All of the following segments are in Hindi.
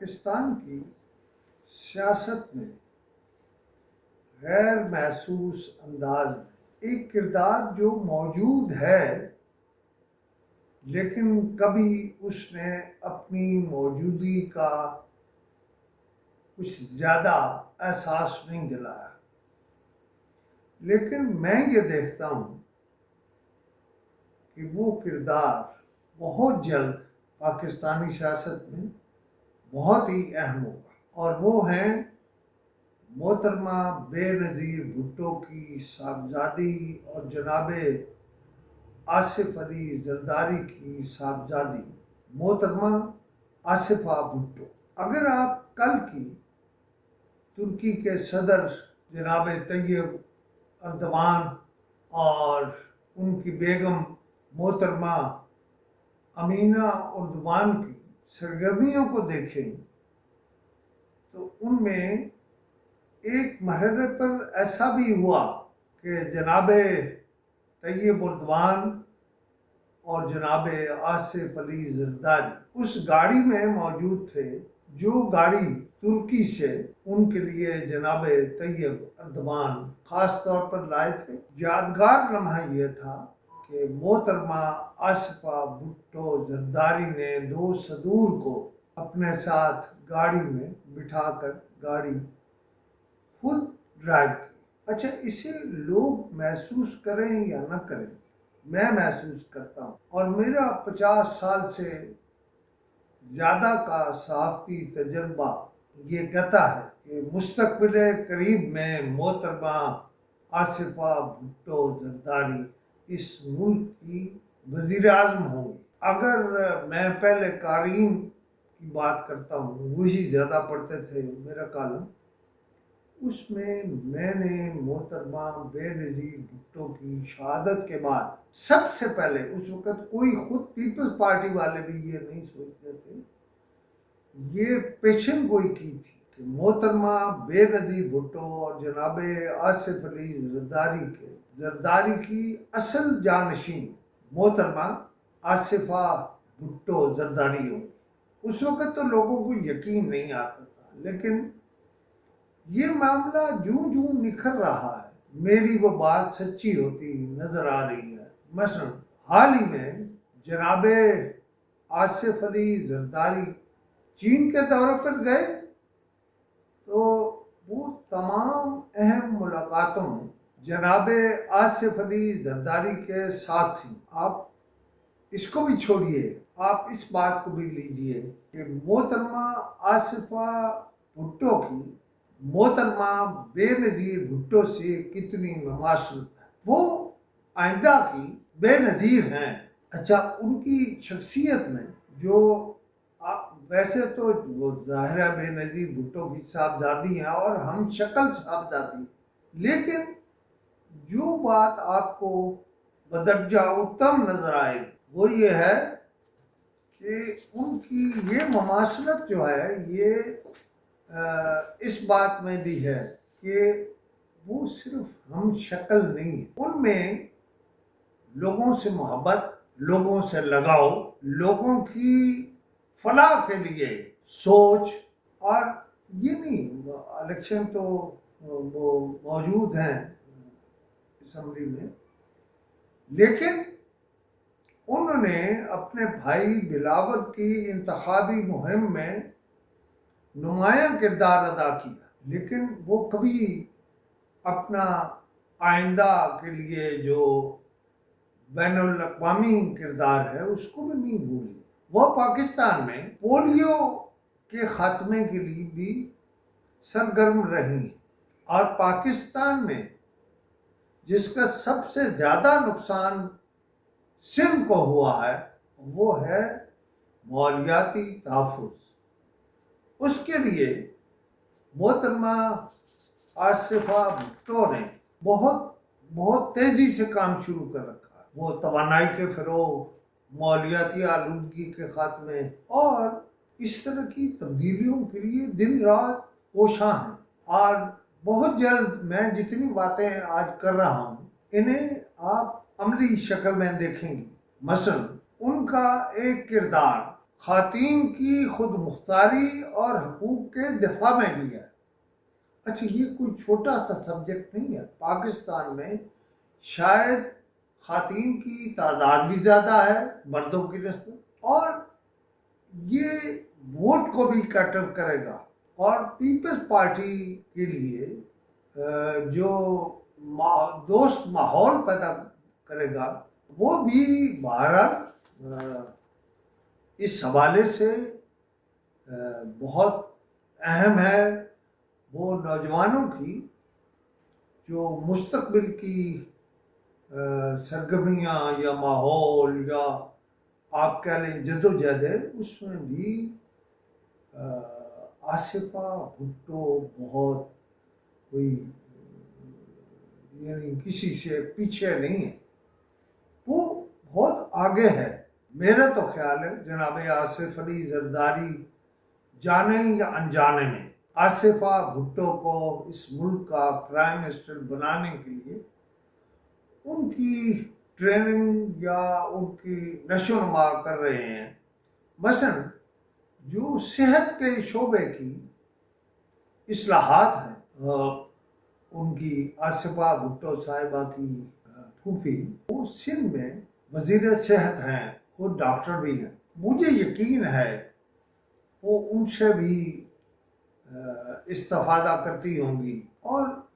पाकिस्तान की सियासत में गैर महसूस अंदाज में एक किरदार जो मौजूद है, लेकिन कभी उसने अपनी मौजूदगी का कुछ ज़्यादा एहसास नहीं दिलाया। लेकिन मैं ये देखता हूँ कि वो किरदार बहुत जल्द पाकिस्तानी सियासत में बहुत ही अहम होगा, और वो हैं मोहतरमा बेनज़ीर भुट्टो की साहबजादी और जनाबे आसिफ अली जरदारी की साहबजादी मोहतरमा आसिफा भुट्टो। अगर आप कल की तुर्की के सदर जनाब तैयब अर्दवान और उनकी बेगम मोहतरमा अमीना अर्दवान की सरगर्मियों को देखें तो उनमें एक मरहले पर ऐसा भी हुआ कि जनाबे तैयब अर्दवान और जनाबे आसिफ अली जरदारी उस गाड़ी में मौजूद थे जो गाड़ी तुर्की से उनके लिए जनाबे तैयब अर्दवान खास तौर पर लाए थे। यादगार लम्हा यह था कि मोहतरमा आसिफा भुट्टो जरदारी ने 2 सदूर को अपने साथ गाड़ी में बिठाकर गाड़ी खुद ड्राइव की। अच्छा, इसे लोग महसूस करें या न करें, मैं महसूस करता हूँ, और मेरा 50 साल से ज़्यादा का सहाफ़ती तजर्बा ये कहता है कि मुस्तक़बिल करीब में मोहतरमा आसिफा भुट्टो जरदारी इस मुल्क की वज़ीर आज़म होंगी। अगर मैं पहले कारीन की बात करता हूँ, वही ज़्यादा पढ़ते थे मेरा कॉलम, उसमें मैंने मोहतरमा बेनज़ीर भुट्टो की शहादत के बाद सबसे पहले, उस वक़्त कोई खुद पीपल्स पार्टी वाले भी ये नहीं सोचते थे, ये पेशन गोई की थी कि मोहतरमा बेनज़ीर भुट्टो और जनाबे आसिफ अली जरदारी की असल जानशीन मोहतरमा आसिफा भुट्टो जरदारी हो। उस वक़्त तो लोगों को यकीन नहीं आता था, लेकिन ये मामला जूं जूं निखर रहा है, मेरी वो बात सच्ची होती नजर आ रही है। मसलन हाल ही में जनाबे आसिफ अली जरदारी चीन के दौरे पर गए, तो वो तमाम अहम मुलाकातों में जनाबे आसिफ अली जरदारी के साथ थी। आप इसको भी छोड़िए, आप इस बात को भी लीजिए कि मोहतरमा आसिफा भुट्टो की मोहतरमा बेनज़ीर भुट्टो से कितनी मुमाशरत है, वो आइंदा की बेनज़ीर हैं। अच्छा, उनकी शख्सियत में जो वैसे तो वो ज़ाहिर बेनज़ीर भुट्टो की साहबजादी हैं और हम शक्ल साहबजादी, लेकिन जो बात आपको बदर्जा उत्तम नजर आएगी वो ये है कि उनकी ये मुमाशरत जो है ये इस बात में भी है कि वो सिर्फ हम शक्ल नहीं है, उनमें लोगों से मोहब्बत, लोगों से लगाव, लोगों की फलाह के लिए सोच, और ये नहीं इलेक्शन तो वो मौजूद हैं असम्बली में, लेकिन उन्होंने अपने भाई बिलावल की इंतखाबी मुहिम में नुमायां किरदार अदा किया, लेकिन वो कभी अपना आइंदा के लिए जो बैनुल अक़वामी किरदार है उसको भी नहीं भूली। वो पाकिस्तान में पोलियो के खात्मे के लिए भी सरगर्म रही, और पाकिस्तान में जिसका सबसे ज़्यादा नुकसान सिंध को हुआ है वो है मौलियाती तहफ़्फ़ुज़। उसके लिए मोहतरमा आसिफा भुट्टो ने बहुत तेज़ी से काम शुरू कर रखा। वो तवानाई के फ़रोग़, मौलियाती आलूदगी के खात्मे और इस तरह की तब्दीलियों के लिए दिन रात कोशां हैं, और बहुत जल्द मैं जितनी बातें आज कर रहा हूँ इन्हें आप अमली शक्ल में देखेंगे। मसलन उनका एक किरदार खातीन की खुद मुख्तारी और हकूक के दिफा में भी है। अच्छा, ये कोई छोटा सा सब्जेक्ट नहीं है। पाकिस्तान में शायद खातीन की तादाद भी ज़्यादा है मर्दों की निस्बत, और ये वोट को भी कैटर करेगा। और पीपल्स पार्टी के लिए जो दोस्त माहौल पैदा करेगा, वो भी बहरहाल इस हवाले से बहुत अहम है। वो नौजवानों की जो मुस्तकबिल की सरगर्मियाँ या माहौल या आप कह लें जदोजहद है, उसमें भी आसिफा भुट्टो बहुत कोई यानी किसी से पीछे नहीं है, वो बहुत आगे है। मेरा तो ख्याल है जनाब आसिफ अली जरदारी जाने या अनजाने में आसिफा भुट्टो को इस मुल्क का प्राइम मिनिस्टर बनाने के लिए उनकी ट्रेनिंग या उनकी नशोनुमा कर रहे हैं। मसलन जो सेहत के शोबे की इस्लाहात हैं, उनकी आसिफा भुट्टो साहिबा की फूफी वो सिंध में वजीर सेहत हैं, वो डॉक्टर भी हैं। मुझे यकीन है वो उनसे भी इस्तेफादा करती होंगी। और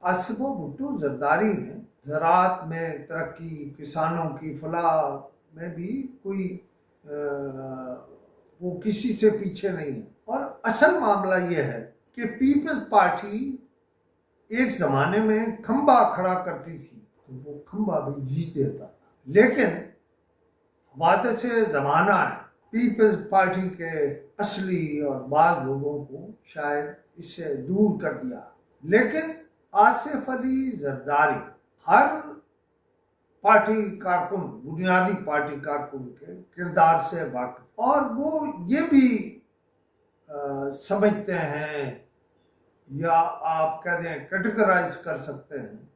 आसिफा भुट्टो जरदारी ने ज़राअत में तरक्की, किसानों की फलाह में भी कोई वो किसी से पीछे नहीं है। और असल मामला ये है कि पीपल्स पार्टी एक ज़माने में खंबा खड़ा करती थी, तो वो खंबा भी जीत देता था। लेकिन हवादत से ज़माना है, पीपल्स पार्टी के असली और बाज़ लोगों को शायद इससे दूर कर दिया। लेकिन आसिफ अली जरदारी हर पार्टी कारकुन, बुनियादी पार्टी कारकुन के किरदार से वाकिफ, और वो ये भी समझते हैं या आप कह दें कैटेगराइज कर सकते हैं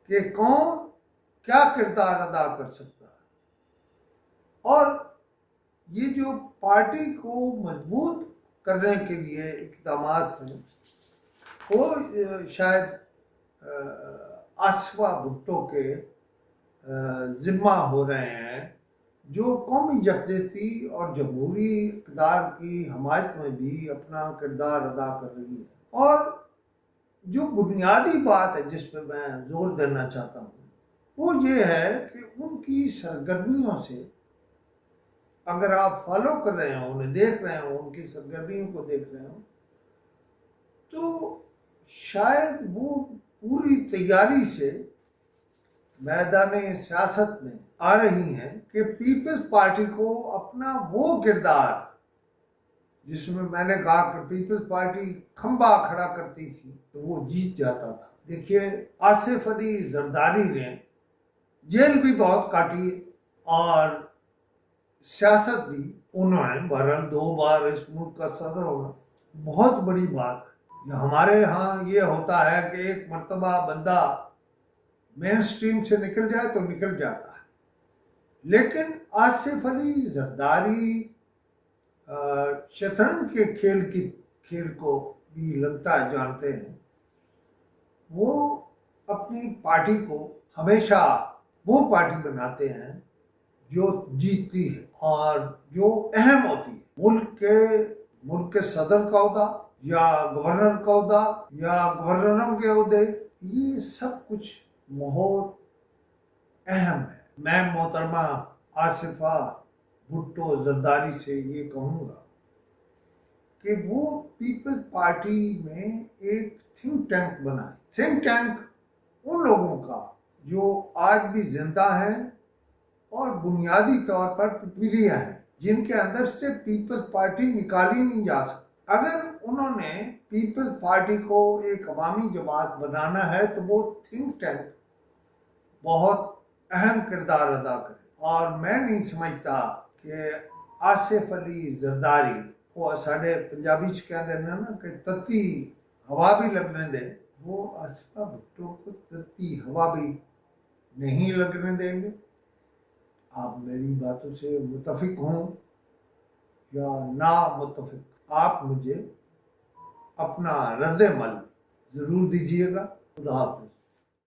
कि कौन क्या किरदार अदा कर सकता है। और ये जो पार्टी को मजबूत करने के लिए इक़दाम हैं, वो शायद आसिफा भुट्टो के ज़िम्मा हो रहे हैं, जो कौमी यकजहती और जमहूरी इक़्तिदार की हमायत में भी अपना किरदार अदा कर रही है। और जो बुनियादी बात है जिस पर मैं जोर देना चाहता हूँ, वो ये है कि उनकी सरगर्मियों से अगर आप फॉलो कर रहे हो, उन्हें देख रहे हो, उनकी सरगर्मियों को देख रहे हो, तो शायद वो पूरी तैयारी से मैदान सियासत में आ रही हैं कि पीपल्स पार्टी को अपना वो किरदार, जिसमें मैंने कहा कि पीपल्स पार्टी खंबा खड़ा करती थी तो वो जीत जाता था। देखिए, आसिफ अली जरदारी ने जेल भी बहुत काटी और सियासत भी उन्होंने, बहरहाल 2 बार इस मुल्क का सदर होना बहुत बड़ी बात है। हमारे यहाँ ये होता है कि एक मर्तबा बंदा मेन स्ट्रीम से निकल जाए तो निकल जाता है, लेकिन आसिफ अली जरदारी शतरंज के खेल को भी लगता है जानते हैं। वो अपनी पार्टी को हमेशा वो पार्टी बनाते हैं जो जीतती है और जो अहम होती है। मुल्क के सदर का ओहदा या गवर्नर का ओहदा या गवर्नरों के ओहदे, ये सब कुछ बहुत अहम है। मैं मोहतरमा आसिफा भुट्टो जरदारी से ये कहूँगा कि वो पीपल्स पार्टी में एक थिंक टैंक बनाए। थिंक टैंक उन लोगों का जो आज भी जिंदा हैं और बुनियादी तौर पर पिपीलिया हैं, जिनके अंदर से पीपल्स पार्टी निकाली नहीं जा सकती। अगर उन्होंने पीपल्स पार्टी को एक अवामी जमात बनाना है तो वो थिंक टैंक बहुत अहम किरदार अदा करे। और मैं नहीं समझता कि आसिफ अली जरदारी को साढ़े पंजाबी च कह देना ना कि तत्ती हवा भी लगने दे, वो आसिफा भुट्टो को तत्ती हवा भी नहीं लगने देंगे। आप मेरी बातों से मुतफिक हों या ना मुतफिक, आप मुझे अपना रद्द-ए-अमल ज़रूर दीजिएगा। खुदा हाफ़िज़।